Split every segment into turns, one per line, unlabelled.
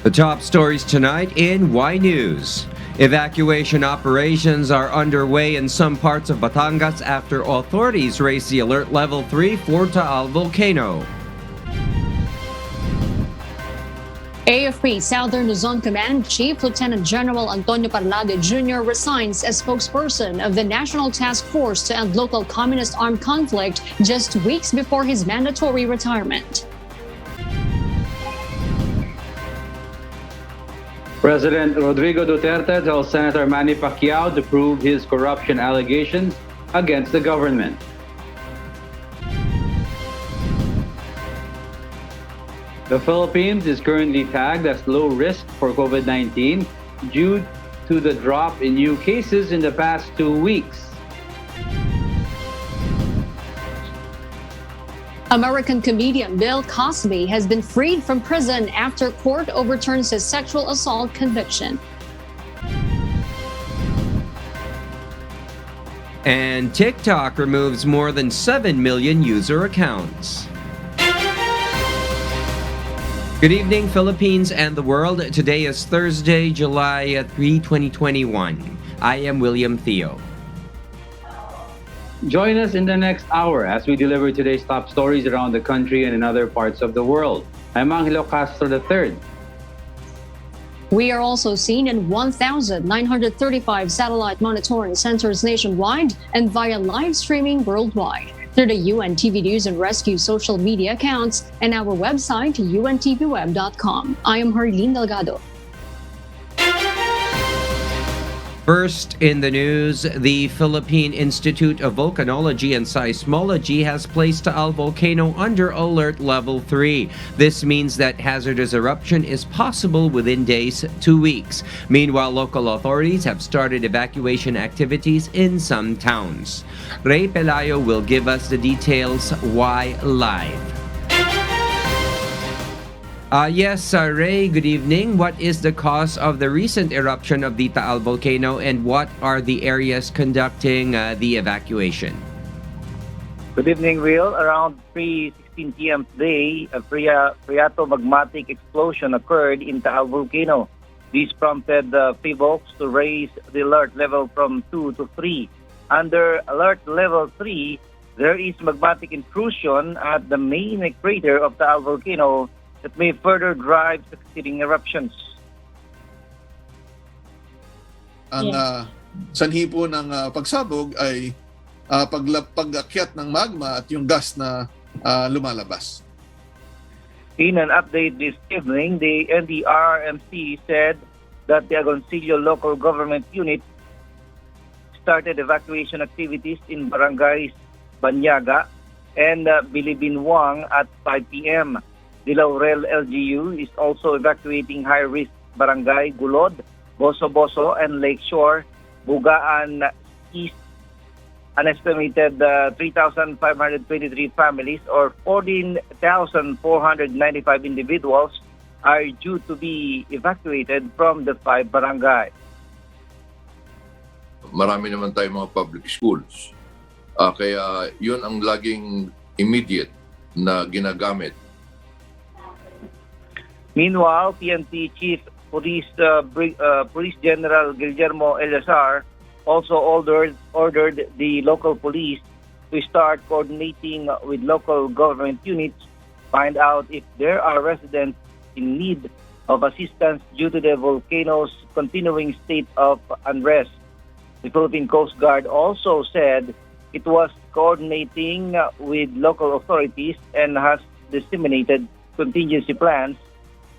The top stories tonight in Y News. Evacuation operations are underway in some parts of Batangas after authorities raise the alert level 3 for Taal Volcano.
AFP Southern Luzon Command Chief Lieutenant General Antonio Parlade Jr. resigns as spokesperson of the National Task Force to end local communist armed conflict just weeks before his mandatory retirement.
President Rodrigo Duterte tells Senator Manny Pacquiao to prove his corruption allegations against the government. The Philippines is currently tagged as low risk for COVID-19 due to the drop in new cases in the past 2 weeks.
American comedian Bill Cosby has been freed from prison after court overturns his sexual assault conviction.
And TikTok removes more than 7 million user accounts. Good evening, Philippines and the world. Today is Thursday, July 3, 2021. I am William Theo.
Join us in the next hour as we deliver today's top stories around the country and in other parts of the world. I'm Angelo Castro III.
We are also seen in 1,935 satellite monitoring centers nationwide and via live streaming worldwide through the UNTV News and Rescue social media accounts and our website, untvweb.com. I am Harleen Delgado.
First in the news, the Philippine Institute of Volcanology and Seismology has placed Taal Volcano under alert level 3. This means that hazardous eruption is possible within days to weeks. Meanwhile, local authorities have started evacuation activities in some towns. Ray Pelayo will give us the details. Why live? Ray, good evening. What is the cause of the recent eruption of the Taal Volcano and what are the areas conducting the evacuation?
Good evening, Will. Around 3:16 p.m. today, a phreatomagmatic explosion occurred in Taal Volcano. This prompted the PHIVOLCS to raise the alert level from 2 to 3. Under alert level 3, there is magmatic intrusion at the main crater of Taal Volcano that may further drive succeeding eruptions.
Ang sanhi po ng pagsabog ay pag-akyat ng magma at yung gas na lumalabas.
In an update this evening, the NDRRMC said that the Agoncillo local government unit started evacuation activities in barangays Banyaga and Bilibinwang at 5 p.m. The Laurel LGU is also evacuating high-risk barangay Gulod, Boso-Boso, and Lakeshore, Bugaan East. An estimated 3,523 families or 14,495 individuals are due to be evacuated from the 5 barangays.
Marami naman tayong mga public schools. Kaya yun ang laging immediate na ginagamit.
Meanwhile, PNP Chief Police General Guillermo Eleazar also ordered the local police to start coordinating with local government units, find out if there are residents in need of assistance due to the volcano's continuing state of unrest. The Philippine Coast Guard also said it was coordinating with local authorities and has disseminated contingency plans,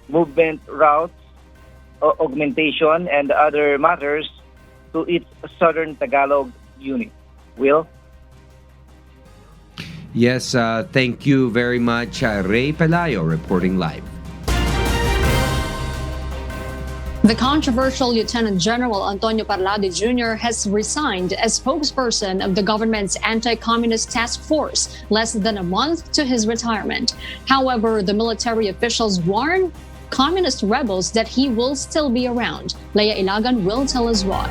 movement routes, augmentation, and other matters to its Southern Tagalog unit. Will?
Yes, thank you very much, Ray Pelayo reporting live.
The controversial Lieutenant General Antonio Parlade Jr. has resigned as spokesperson of the government's anti-communist task force less than a month to his retirement. However, the military officials warn communist rebels that he will still be around. Leia Ilagan will tell us why.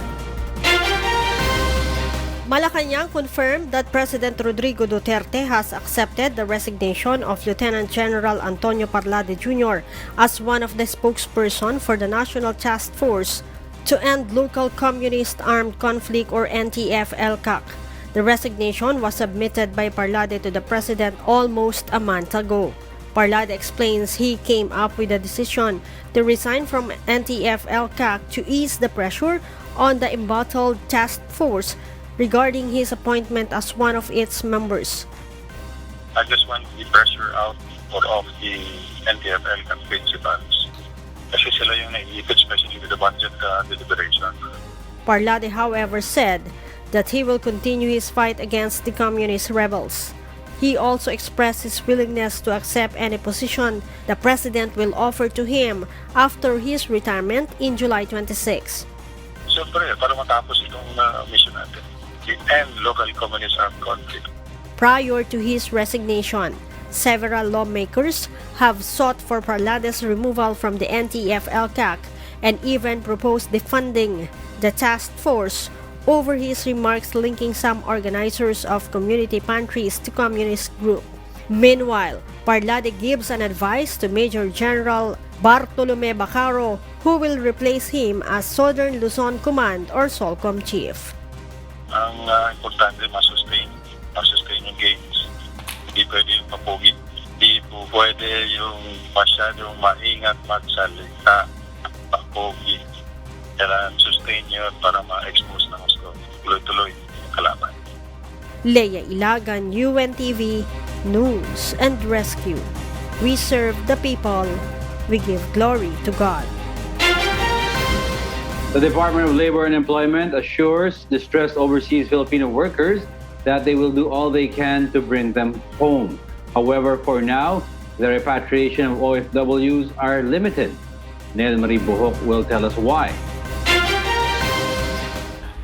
Malacanang confirmed that President Rodrigo Duterte has accepted the resignation of Lieutenant General Antonio Parlade Jr. as one of the spokesperson for the National Task Force to End Local Communist Armed Conflict or NTF-LCAC. The resignation was submitted by Parlade to the President almost a month ago. Parlade explains he came up with a decision to resign from NTF-LCAC to ease the pressure on the embattled task force regarding his appointment as one of its members.
I just want the pressure out or off the NTF-L principals. Kasi sila yung naiipit, especially with the budget deliberation.
Parlade, however, said that he will continue his fight against the communist rebels. He also expressed his willingness to accept any position the president will offer to him after his retirement in July 26.
Siyempre, para matapos itong mission natin. And local communist armed conflict.
Prior to his resignation, several lawmakers have sought for Parlade's removal from the NTF-LCAC and even proposed defunding the task force over his remarks linking some organizers of community pantries to communist group. Meanwhile, Parlade gives an advice to Major General Bartolome Bacaro, who will replace him as Southern Luzon Command or SOLCOM Chief.
Ang importante masustain yung gains. Hindi pwede yung papugi. Hindi po pwede yung masyadong maingat magsalita, papugi. Kailangan sustain yun para ma-expose ng gusto. Tuloy-tuloy yung kalaban.
Leia Ilagan, UNTV, News and Rescue. We serve the people. We give glory to God.
The Department of Labor and Employment assures distressed overseas Filipino workers that they will do all they can to bring them home. However, for now, the repatriation of OFWs are limited. Nel Marie Buhok will tell us why.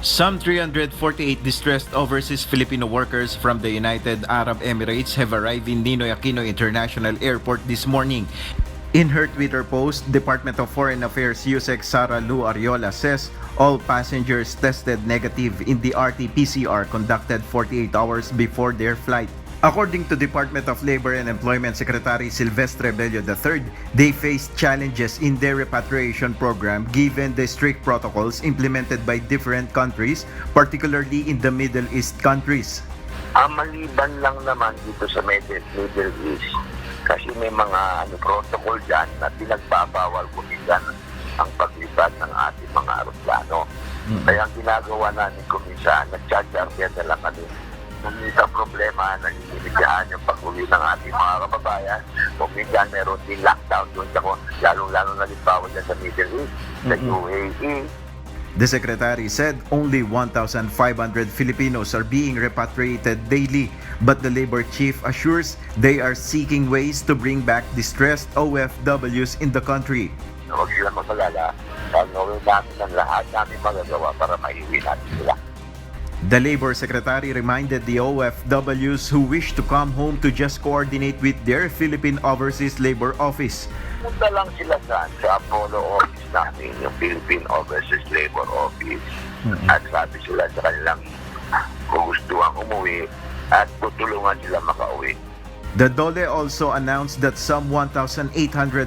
Some 348 distressed overseas Filipino workers from the United Arab Emirates have arrived in Ninoy Aquino International Airport this morning. In her Twitter post, Department of Foreign Affairs USEC Sara Lu Ariola says all passengers tested negative in the RT-PCR conducted 48 hours before their flight. According to Department of Labor and Employment Secretary Silvestre Bello III, they faced challenges in their repatriation program given the strict protocols implemented by different countries, particularly in the Middle East countries.
Maliban lang naman dito sa Middle East, kasi may mga protocol dyan na pinagbabawal kumisan ang paglipad ng ating mga aeroplano. Kaya ang ginagawa namin kumisan, nag-charter na lang kami. Kung minsan problema, nagigiligaan yung pag-uwi ng ating mga kababayan. Kung minsan meron din lockdown doon sa lalong-lalo na limbawa dyan sa Middle East, sa UAE.
The secretary said only 1,500 Filipinos are being repatriated daily, but the labor chief assures they are seeking ways to bring back distressed OFWs in the country.
Huwag sila magalala, gagawin namin ang lahat namin magagawa para maiuwi natin sila.
The labor secretary reminded the OFWs who wish to come home to just coordinate with their Philippine Overseas Labor Office.
Punta lang sila sa Apollo office namin, yung Philippine Overseas Labor Office. At sabi sila sa kanilang kung gusto ang umuwi at tutulungan sila makauwi.
The DOLE also announced that some 1,800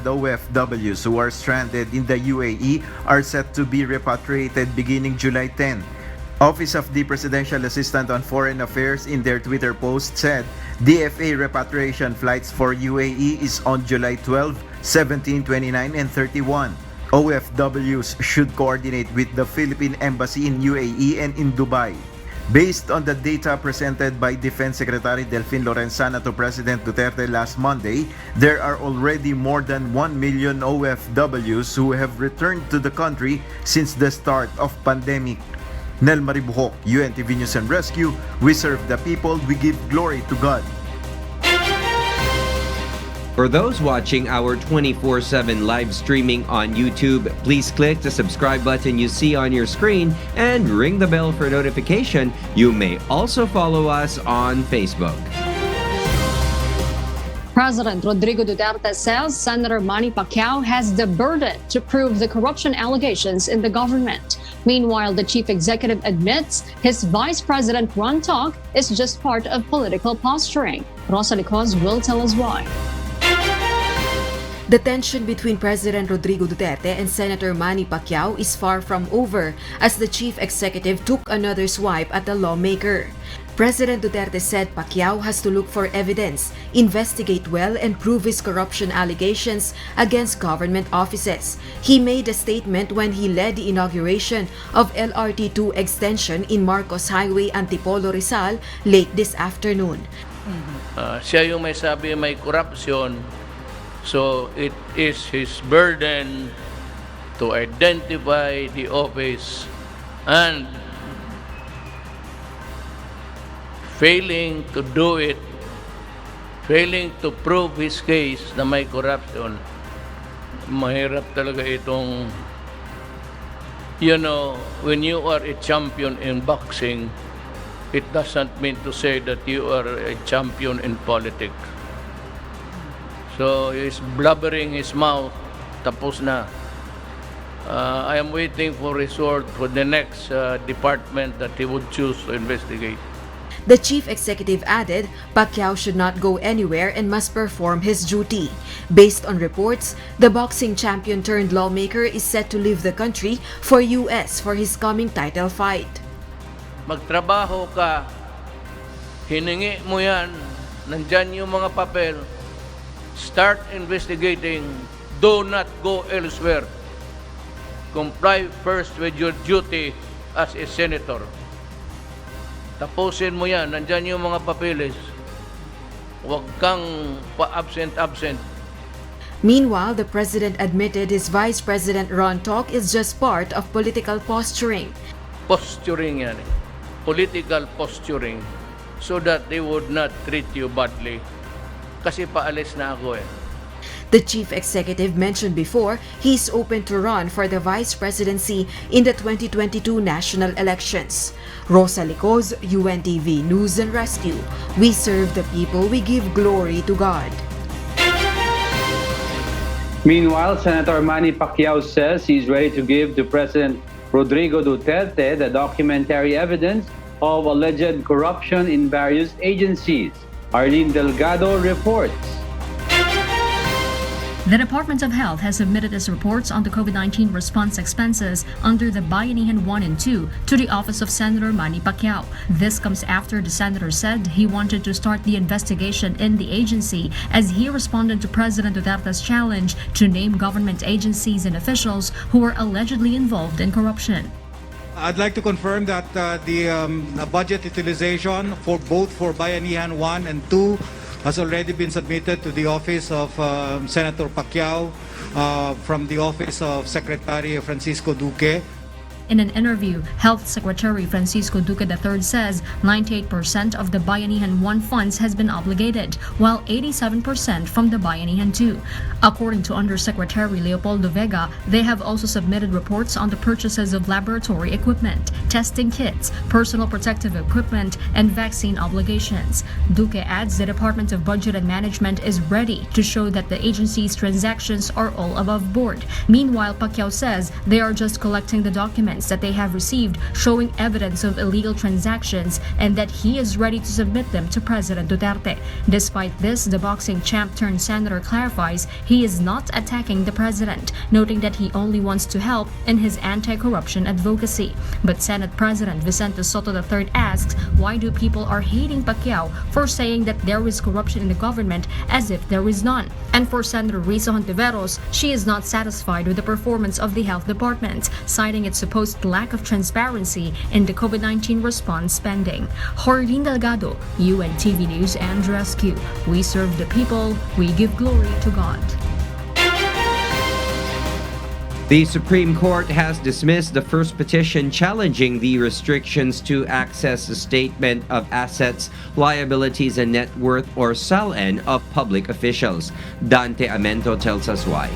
OFWs who are stranded in the UAE are set to be repatriated beginning July 10. Office of the Presidential Assistant on Foreign Affairs in their Twitter post said DFA repatriation flights for UAE is on July 12, 17, 29, and 31. OFWs should coordinate with the Philippine Embassy in UAE and in Dubai. Based on the data presented by Defense Secretary Delfin Lorenzana to President Duterte last Monday, there are already more than 1 million OFWs who have returned to the country since the start of pandemic. Nel Marie Buhok, UNTV News and Rescue. We serve the people, we give glory to God.
For those watching our 24/7 live streaming on YouTube, please click the subscribe button you see on your screen and ring the bell for notification. You may also follow us on Facebook.
President Rodrigo Duterte says Senator Manny Pacquiao has the burden to prove the corruption allegations in the government. Meanwhile, the chief executive admits his vice president run talk is just part of political posturing. Rosa Licos will tell us why.
The tension between President Rodrigo Duterte and Senator Manny Pacquiao is far from over as the chief executive took another swipe at the lawmaker. President Duterte said Pacquiao has to look for evidence, investigate well, and prove his corruption allegations against government offices. He made a statement when he led the inauguration of LRT2 extension in Marcos Highway, Antipolo, Rizal late this afternoon.
Siya yung may sabi may corruption, so it is his burden to identify the office, and failing to do it, failing to prove his case na may corruption, mahirap talaga itong, when you are a champion in boxing, it doesn't mean to say that you are a champion in politics. So he's blubbering his mouth, tapos na. I am waiting for result for the next department that he would choose to investigate.
The chief executive added Pacquiao should not go anywhere and must perform his duty. Based on reports, the boxing champion turned lawmaker is set to leave the country for US for his coming title fight.
Magtrabaho ka, hiningi mo yan, nandyan yung mga papel, start investigating, do not go elsewhere. Comply first with your duty as a senator. Tapusin mo yan, nandyan yung mga papeles. Huwag kang pa-absent.
Meanwhile, the president admitted his vice president run talk is just part of political posturing.
Posturing yan. Political posturing. So that they would not treat you badly. Kasi paalis na ako eh.
The chief executive mentioned before he's open to run for the vice presidency in the 2022 national elections. Rosa Licos, UNTV News and Rescue. We serve the people, we give glory to God.
Meanwhile, Senator Manny Pacquiao says he's ready to give to President Rodrigo Duterte the documentary evidence of alleged corruption in various agencies. Arlene Delgado reports.
The Department of Health has submitted its reports on the COVID-19 response expenses under the Bayanihan 1 and 2 to the office of Senator Manny Pacquiao. This comes after the senator said he wanted to start the investigation in the agency as he responded to President Duterte's challenge to name government agencies and officials who were allegedly involved in corruption.
I'd like to confirm that the budget utilization for both Bayanihan 1 and 2 has already been submitted to the office of Senator Pacquiao from the office of Secretary Francisco Duque.
In an interview, Health Secretary Francisco Duque III says 98% of the Bayanihan 1 funds has been obligated, while 87% from the Bayanihan 2. According to Undersecretary Leopoldo Vega, they have also submitted reports on the purchases of laboratory equipment, testing kits, personal protective equipment, and vaccine obligations. Duque adds the Department of Budget and Management is ready to show that the agency's transactions are all above board. Meanwhile, Pacquiao says they are just collecting the documents that they have received showing evidence of illegal transactions and that he is ready to submit them to President Duterte. Despite this, the boxing champ turned senator clarifies he is not attacking the president, noting that he only wants to help in his anti-corruption advocacy. But Senate President Vicente Soto III asks why do people are hating Pacquiao for saying that there is corruption in the government as if there is none. And for Senator Risa Hontiveros, she is not satisfied with the performance of the health department, citing its supposed lack of transparency in the COVID-19 response spending. Arlene Delgado, UNTV News and Rescue. We serve the people, we give glory to God.
The Supreme Court has dismissed the first petition challenging the restrictions to access a statement of assets, liabilities, and net worth or SALN of public officials. Dante Amento tells us why.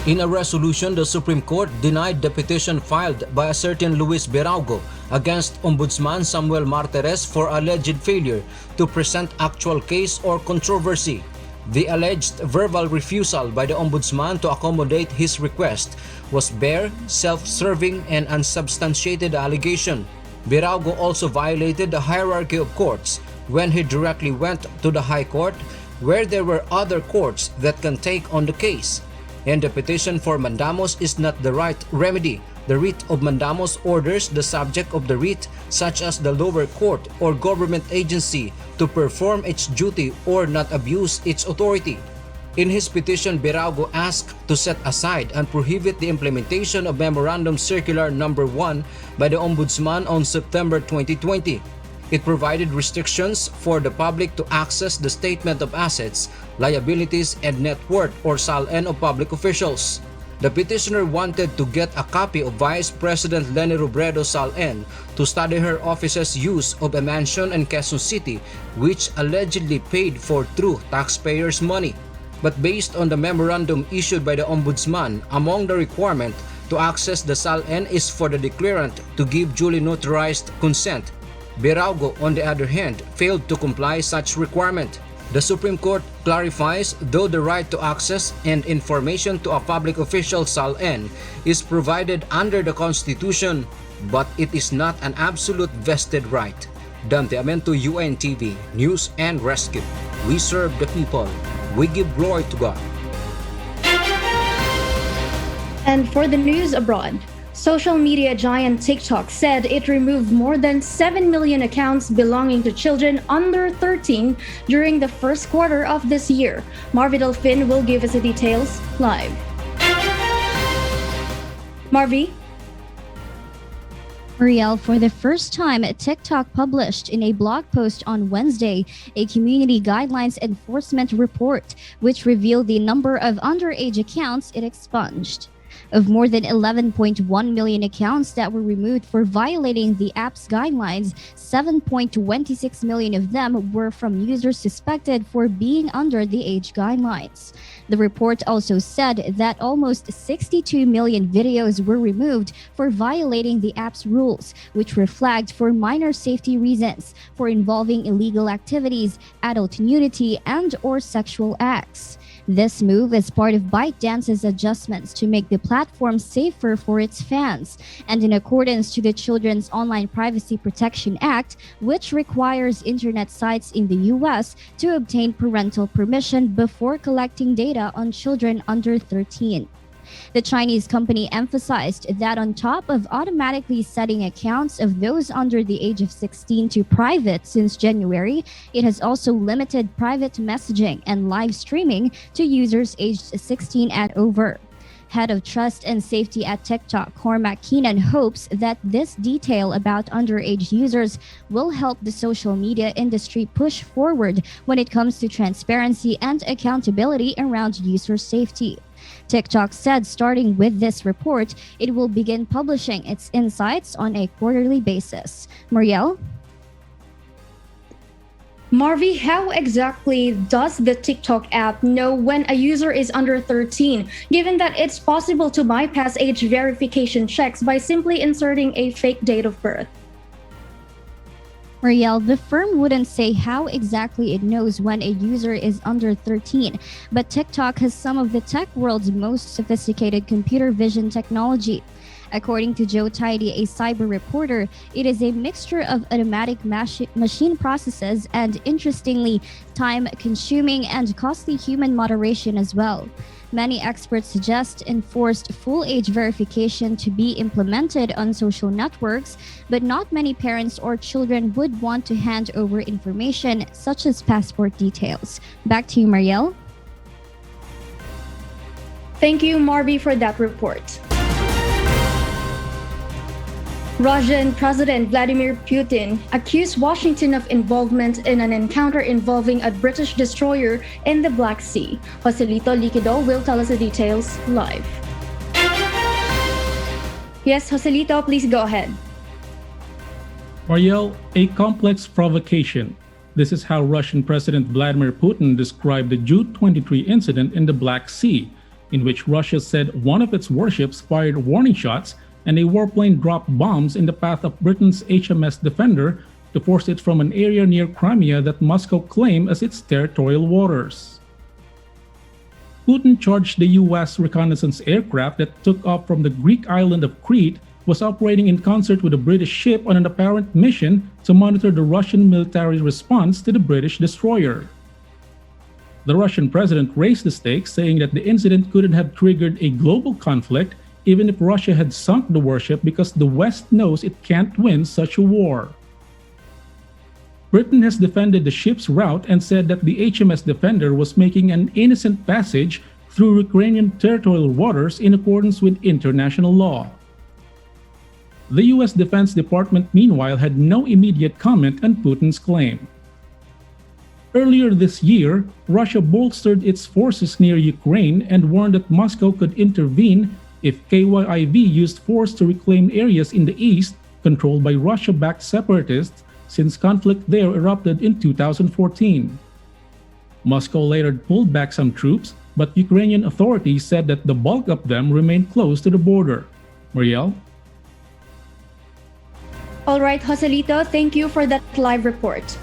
In a resolution, the Supreme Court denied the petition filed by a certain Luis Beraugo against Ombudsman Samuel Martires for alleged failure to present actual case or controversy. The alleged verbal refusal by the Ombudsman to accommodate his request was bare, self-serving, and unsubstantiated allegation. Beraugo also violated the hierarchy of courts when he directly went to the High Court, where there were other courts that can take on the case. And the petition for mandamus is not the right remedy. The writ of mandamus orders the subject of the writ, such as the lower court or government agency, to perform its duty or not abuse its authority. In his petition, Beraugo asked to set aside and prohibit the implementation of Memorandum Circular No. 1 by the Ombudsman on September 2020. It provided restrictions for the public to access the Statement of Assets, Liabilities, and Net Worth or SALN of public officials. The petitioner wanted to get a copy of Vice President Leni Robredo's SALN to study her office's use of a mansion in Quezon City, which allegedly paid for through taxpayers' money. But based on the memorandum issued by the Ombudsman, among the requirement to access the SALN is for the declarant to give duly notarized consent. Beraugo, on the other hand, failed to comply such requirement. The Supreme Court clarifies, though the right to access and information to a public official's SALN is provided under the Constitution, but it is not an absolute vested right. Dante Amento, UNTV, News and Rescue. We serve the people. We give glory to God.
And for the news abroad, social media giant TikTok said it removed more than 7 million accounts belonging to children under 13 during the first quarter of this year. Marvy Delfin will give us the details live. Marvy?
Marielle, for the first time, TikTok published in a blog post on Wednesday a community guidelines enforcement report, which revealed the number of underage accounts it expunged. Of more than 11.1 million accounts that were removed for violating the app's guidelines, 7.26 million of them were from users suspected for being under the age guidelines. The report also said that almost 62 million videos were removed for violating the app's rules, which were flagged for minor safety reasons, for involving illegal activities, adult nudity, and/or sexual acts. This move is part of ByteDance's adjustments to make the platform safer for its fans, and in accordance to the Children's Online Privacy Protection Act, which requires internet sites in the U.S. to obtain parental permission before collecting data on children under 13. The Chinese company emphasized that on top of automatically setting accounts of those under the age of 16 to private since January, it has also limited private messaging and live streaming to users aged 16 and over. Head of Trust and Safety at TikTok, Cormac Keenan, hopes that this detail about underage users will help the social media industry push forward when it comes to transparency and accountability around user safety. TikTok said starting with this report, it will begin publishing its insights on a quarterly basis. Marielle?
Marvy, how exactly does the TikTok app know when a user is under 13, given that it's possible to bypass age verification checks by simply inserting a fake date of birth?
Marielle, the firm wouldn't say how exactly it knows when a user is under 13, but TikTok has some of the tech world's most sophisticated computer vision technology. According to Joe Tidy, a cyber reporter, it is a mixture of automatic machine processes and, interestingly, time-consuming and costly human moderation as well. Many experts suggest enforced full age verification to be implemented on social networks, but not many parents or children would want to hand over information such as passport details. Back to you, Marielle.
Thank you, Marvy, for that report. Russian President Vladimir Putin accused Washington of involvement in an encounter involving a British destroyer in the Black Sea. Joselito Liquido will tell us the details live. Yes, Joselito, please go ahead.
Marielle, a complex provocation. This is how Russian President Vladimir Putin described the June 23 incident in the Black Sea, in which Russia said one of its warships fired warning shots and a warplane dropped bombs in the path of Britain's HMS Defender to force it from an area near Crimea that Moscow claimed as its territorial waters. Putin charged the U.S. reconnaissance aircraft that took off from the Greek island of Crete was operating in concert with a British ship on an apparent mission to monitor the Russian military response to the British destroyer. The Russian president raised the stakes, saying that the incident couldn't have triggered a global conflict even if Russia had sunk the warship because the West knows it can't win such a war. Britain has defended the ship's route and said that the HMS Defender was making an innocent passage through Ukrainian territorial waters in accordance with international law. The U.S. Defense Department, meanwhile, had no immediate comment on Putin's claim. Earlier this year, Russia bolstered its forces near Ukraine and warned that Moscow could intervene if KYIV used force to reclaim areas in the east controlled by Russia-backed separatists since conflict there erupted in 2014. Moscow later pulled back some troops, but Ukrainian authorities said that the bulk of them remained close to the border. Marielle?
All right, Joselito, thank you for that live report.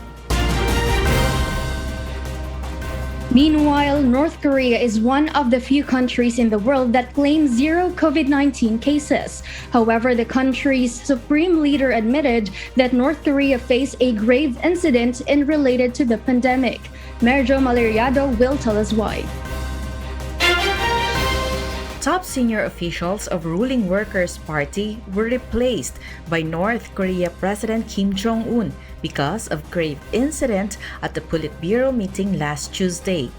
Meanwhile, North Korea is one of the few countries in the world that claims zero COVID-19 cases. However, the country's supreme leader admitted that North Korea faced a grave incident related to the pandemic. Merjo Maleriado will tell us why.
Top senior officials of ruling Workers' Party were replaced by North Korea President Kim Jong-un because of grave incident at the Politburo meeting last Tuesday.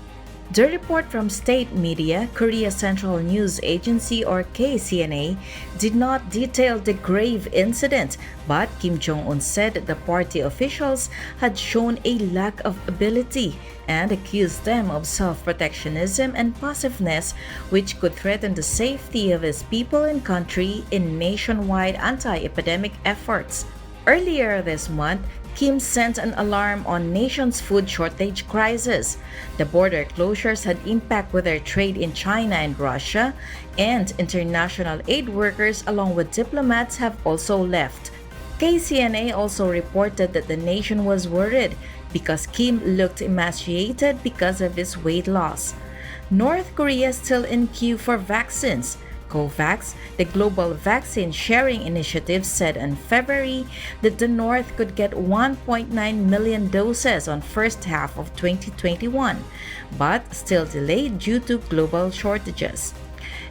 The report from state media, Korea Central News Agency or KCNA, did not detail the grave incident, but Kim Jong-un said the party officials had shown a lack of ability and accused them of self-protectionism and passiveness, which could threaten the safety of his people and country in nationwide anti-epidemic efforts. Earlier this month, Kim sent an alarm on nation's food shortage crisis. The border closures had impact with their trade in China and Russia, and international aid workers along with diplomats have also left. KCNA also reported that the nation was worried because Kim looked emaciated because of his weight loss. North Korea is still in queue for vaccines. COVAX, the global vaccine sharing initiative, said in February that the North could get 1.9 million doses on first half of 2021, but still delayed due to global shortages.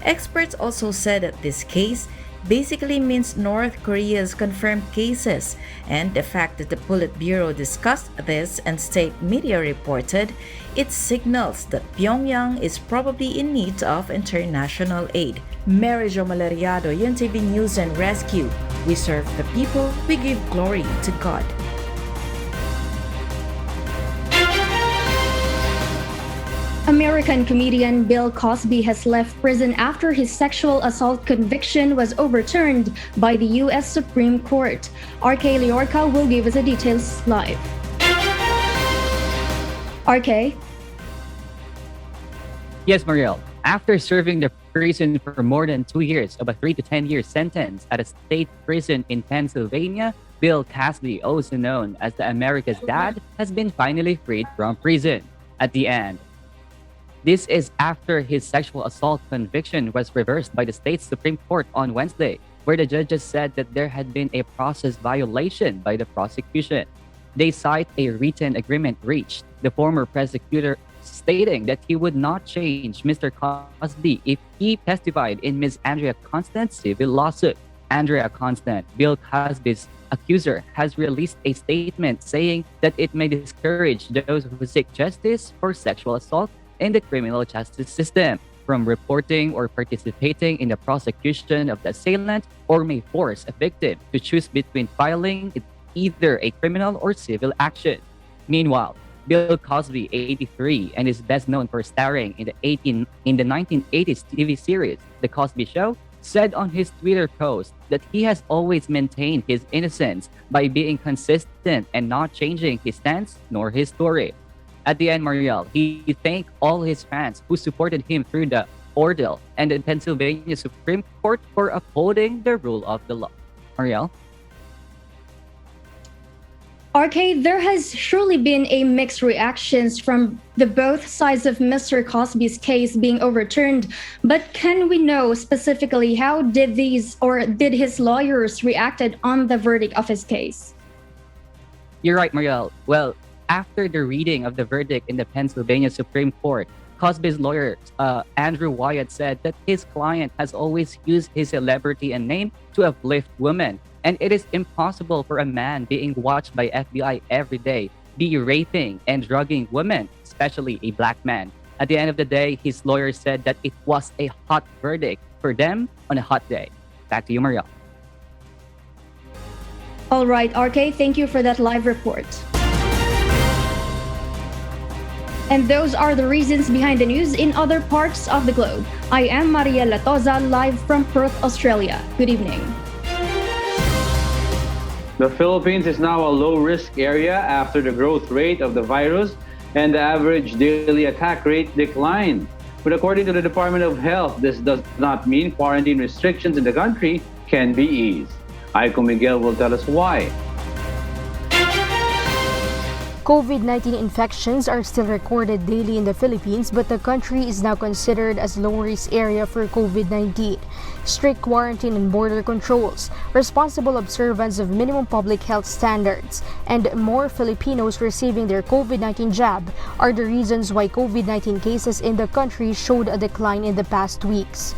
Experts also said that this case basically means North Korea's confirmed cases, and the fact that the Politburo discussed this and state media reported, it signals that Pyongyang is probably in need of international aid. Merjo Maleriado, UNTV News and Rescue. We serve the people, we give glory to God.
American comedian Bill Cosby has left prison after his sexual assault conviction was overturned by the U.S. Supreme Court. RK Liorca will give us the details live. RK?
Yes, Marielle. After serving the prison for more than 2 years of a 3 to 10 year sentence at a state prison in Pennsylvania, Bill Cosby, also known as the America's Dad, has been finally freed from prison. At the end, this is after his sexual assault conviction was reversed by the state's Supreme Court on Wednesday, where the judges said that there had been a process violation by the prosecution. They cite a written agreement reached, the former prosecutor stating that he would not change Mr. Cosby if he testified in Ms. Andrea Constant's civil lawsuit. Andrea Constant, Bill Cosby's accuser, has released a statement saying that it may discourage those who seek justice for sexual assault in the criminal justice system from reporting or participating in the prosecution of the assailant, or may force a victim to choose between filing either a criminal or civil action. Meanwhile, Bill Cosby, 83, and is best known for starring in the 1980s TV series The Cosby Show, said on his Twitter post that he has always maintained his innocence by being consistent and not changing his stance nor his story. At the end, Marielle, he thanked all his fans who supported him through the ordeal and the Pennsylvania Supreme Court for upholding the rule of the law. Marielle?
RK, there has surely been a mixed reactions from the both sides of Mr. Cosby's case being overturned, but can we know specifically how did his lawyers reacted on the verdict of his case?
You're right, Marielle. Well, after the reading of the verdict in the Pennsylvania Supreme Court, Cosby's lawyer, Andrew Wyatt, said that his client has always used his celebrity and name to uplift women. And it is impossible for a man being watched by FBI every day be raping and drugging women, especially a black man. At the end of the day, his lawyer said that it was a hot verdict for them on a hot day. Back to you, Marielle.
All right, RK, thank you for that live report. And those are the reasons behind the news in other parts of the globe. I am Maria Latoza, live from Perth, Australia. Good evening.
The Philippines is now a low-risk area after the growth rate of the virus and the average daily attack rate declined. But according to the Department of Health, this does not mean quarantine restrictions in the country can be eased. Aiko Miguel will tell us why.
COVID-19 infections are still recorded daily in the Philippines, but the country is now considered as low-risk area for COVID-19. Strict quarantine and border controls, responsible observance of minimum public health standards, and more Filipinos receiving their COVID-19 jab are the reasons why COVID-19 cases in the country showed a decline in the past weeks.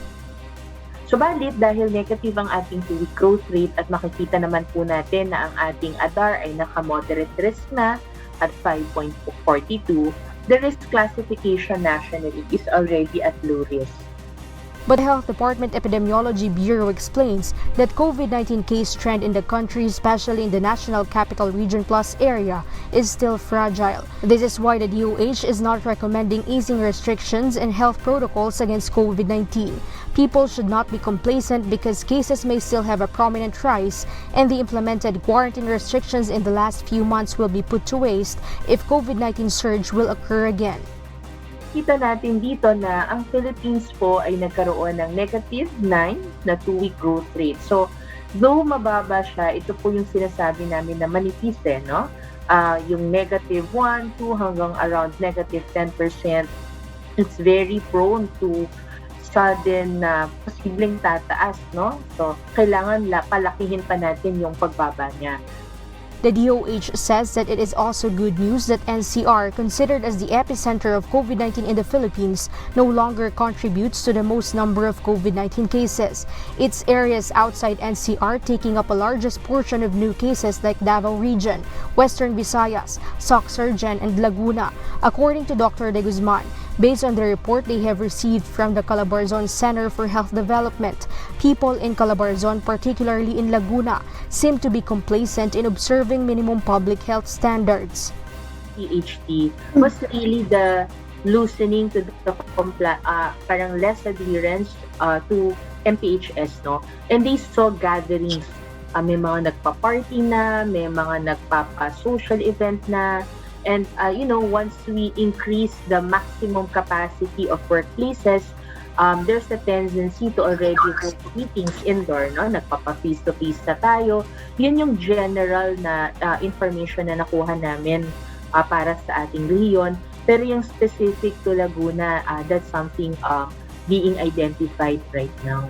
Subalit dahil negative ang ating 2-week growth rate at makikita naman po natin na ang ating ADAR ay naka-moderate risk na at 5.42, the risk classification nationally is already at low risk.
But the Health Department Epidemiology Bureau explains that COVID-19 case trend in the country, especially in the National Capital Region Plus area, is still fragile. This is why the DOH is not recommending easing restrictions and health protocols against COVID-19. People should not be complacent because cases may still have a prominent rise, and the implemented quarantine restrictions in the last few months will be put to waste if COVID-19 surge will occur again.
Kita natin dito na ang Philippines po ay nagkaroon ng negative 9 na 2-week growth rate. So, though mababa siya, ito po yung sinasabi namin na manipis no? Yung negative 1, 2 hanggang around negative 10%, it's very prone to sudden na posibleng tataas, no? So, kailangan palakihin pa natin yung pagbaba niya.
The DOH says that it is also good news that NCR, considered as the epicenter of COVID-19 in the Philippines, no longer contributes to the most number of COVID-19 cases. It's areas outside NCR taking up a largest portion of new cases like Davao Region, Western Visayas, Sorsogon, and Laguna, according to Dr. De Guzman. Based on the report they have received from the Calabarzon Center for Health Development, people in Calabarzon, particularly in Laguna, seem to be complacent in observing minimum public health standards.
PHT was really the loosening to the parang less adherence to MPHS, no? And they saw gatherings. May mga nagpa-party na, may mga nagpapa-social event na. And, once we increase the maximum capacity of workplaces, there's a tendency to already hold meetings indoor, no? Nagpapa-face-to-face na tayo. Yun yung general na information na nakuha namin para sa ating rehiyon. Pero yung specific to Laguna, that's something being identified right now.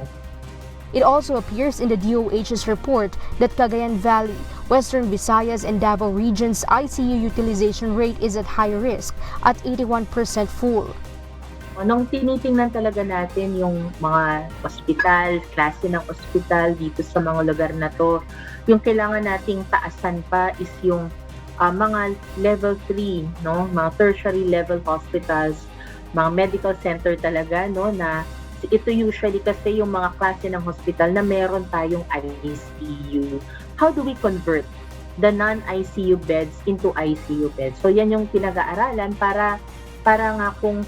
It also appears in the DOH's report that Cagayan Valley, Western Visayas, and Davao Region's ICU utilization rate is at high risk at 81% full.
Nung tinitingnan talaga natin yung mga ospital, klase ng ospital dito sa mga lugar na to, yung kailangan nating taasan pa is yung mga level 3, no? Mga tertiary level hospitals, mga medical center talaga, no? Na ito usually kasi yung mga klase ng hospital na meron tayong ICU. How do we convert the non-ICU beds into ICU beds? So yan yung pinag-aaralan para nga kung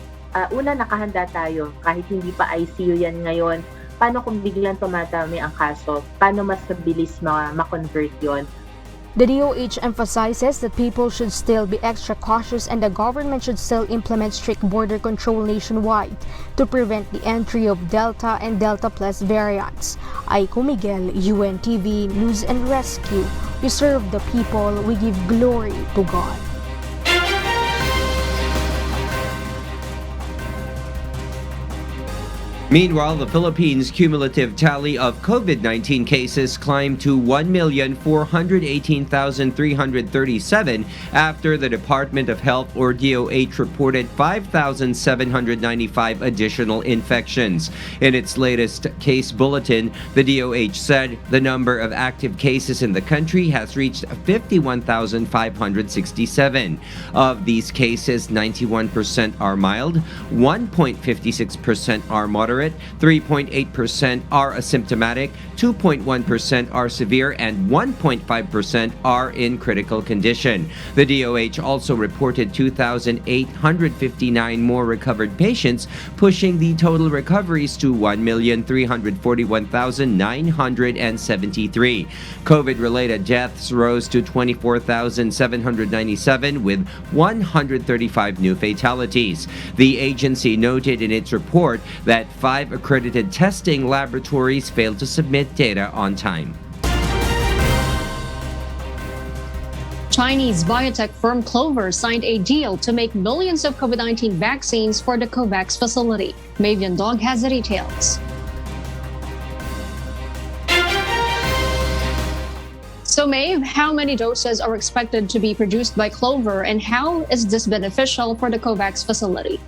una nakahanda tayo kahit hindi pa ICU yan ngayon, paano kung biglang tumatami ang kaso? Paano mas mabilis ma-convert yon?
The DOH emphasizes that people should still be extra cautious and the government should still implement strict border control nationwide to prevent the entry of Delta and Delta Plus variants. Aiko Miguel, UNTV News and Rescue. We serve the people, we give glory to God.
Meanwhile, the Philippines' cumulative tally of COVID-19 cases climbed to 1,418,337 after the Department of Health or DOH reported 5,795 additional infections. In its latest case bulletin, the DOH said the number of active cases in the country has reached 51,567. Of these cases, 91% are mild, 1.56% are moderate, 3.8% are asymptomatic, 2.1% are severe, and 1.5% are in critical condition. The DOH also reported 2,859 more recovered patients, pushing the total recoveries to 1,341,973. COVID-related deaths rose to 24,797 with 135 new fatalities. The agency noted in its report that 5 accredited testing laboratories failed to submit data on time.
Chinese biotech firm Clover signed a deal to make millions of COVID-19 vaccines for the COVAX facility. Mavian Dog has the details. So Maeve, how many doses are expected to be produced by Clover and how is this beneficial for the COVAX facility?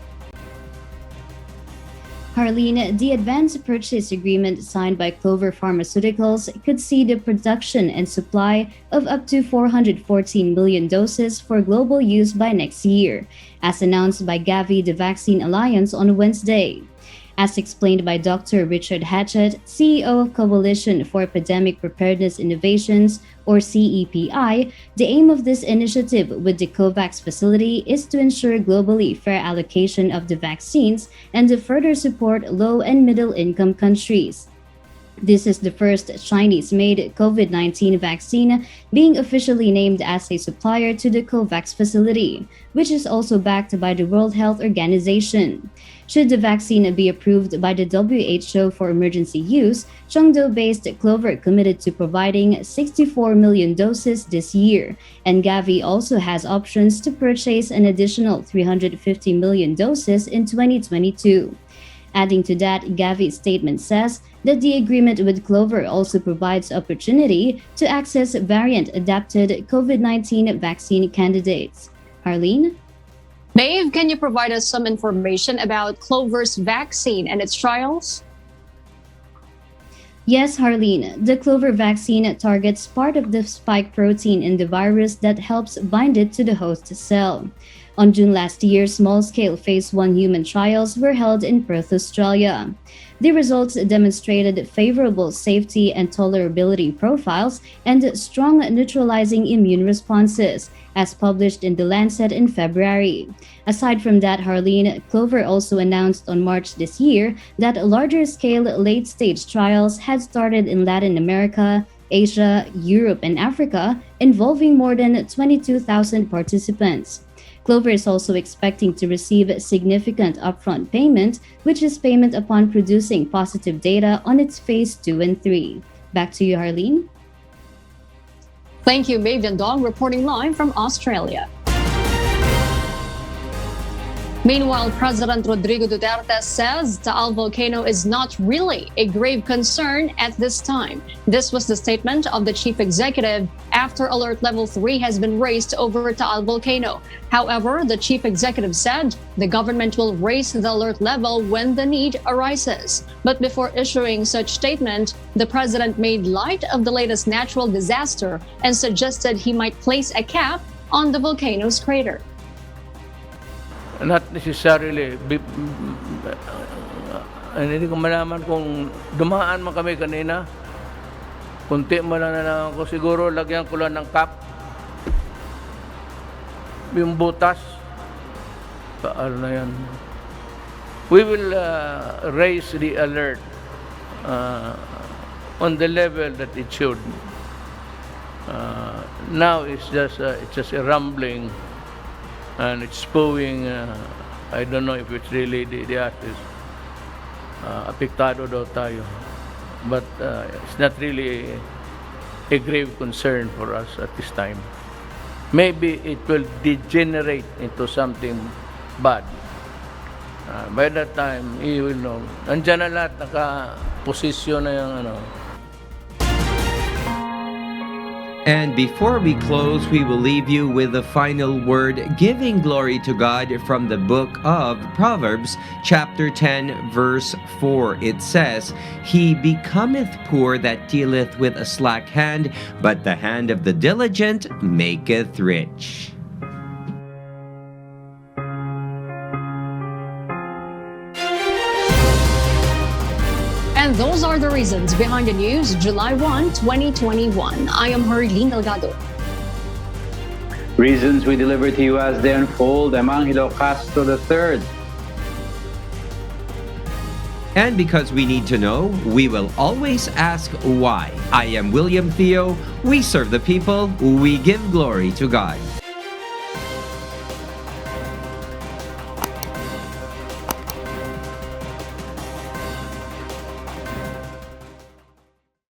Harleen, the advance purchase agreement signed by Clover Pharmaceuticals could see the production and supply of up to 414 million doses for global use by next year, as announced by Gavi, the Vaccine Alliance, on Wednesday. As explained by Dr. Richard Hatchett, CEO of Coalition for Epidemic Preparedness Innovations, or CEPI, the aim of this initiative with the COVAX facility is to ensure globally fair allocation of the vaccines and to further support low and middle-income countries. This is the first Chinese-made COVID-19 vaccine being officially named as a supplier to the COVAX facility, which is also backed by the World Health Organization. Should the vaccine be approved by the WHO for emergency use, Chengdu-based Clover committed to providing 64 million doses this year, and Gavi also has options to purchase an additional 350 million doses in 2022. Adding to that, Gavi's statement says that the agreement with Clover also provides opportunity to access variant-adapted COVID-19 vaccine candidates. Harleen?
Maeve, can you provide us some information about Clover's vaccine and its trials?
Yes, Harleen. The Clover vaccine targets part of the spike protein in the virus that helps bind it to the host cell. On June last year, small-scale phase 1 human trials were held in Perth, Australia. The results demonstrated favorable safety and tolerability profiles and strong neutralizing immune responses, as published in The Lancet in February. Aside from that, Harleen, Clover also announced on March this year that larger-scale late-stage trials had started in Latin America, Asia, Europe, and Africa, involving more than 22,000 participants. Clover is also expecting to receive significant upfront payment, which is payment upon producing positive data on its phase 2 and 3. Back to you, Harleen.
Thank you, Mavian Dong, reporting live from Australia. Meanwhile, President Rodrigo Duterte says Taal Volcano is not really a grave concern at this time. This was the statement of the chief executive after alert level 3 has been raised over Taal Volcano. However, the chief executive said the government will raise the alert level when the need arises. But before issuing such statement, the president made light of the latest natural disaster and suggested he might place a cap on the volcano's crater.
Not necessarily. Hindi ko malaman kung dumaan man kami kanina. Kunti man lang ako. Siguro lagyan ko lang ng cap. Yung butas. Paano na yan? We will raise the alert on the level that it should. Now it's just a rumbling, and it's spewing. I don't know if it's really the artist. Apektado daw tayo. But it's not really a grave concern for us at this time. Maybe it will degenerate into something bad. By that time, you will know. Nandiyan na lahat, naka-posisyon na yung ano.
And before we close, we will leave you with the final word, giving glory to God from the book of Proverbs, chapter 10, verse 4. It says, He becometh poor that dealeth with a slack hand, but the hand of the diligent maketh rich.
And those are the reasons behind the news, July 1, 2021. I am Herlene Delgado.
Reasons we deliver to you as they unfold. I'm Angelo Castro III.
And because we need to know, we will always ask why. I am William Theo. We serve the people. We give glory to God.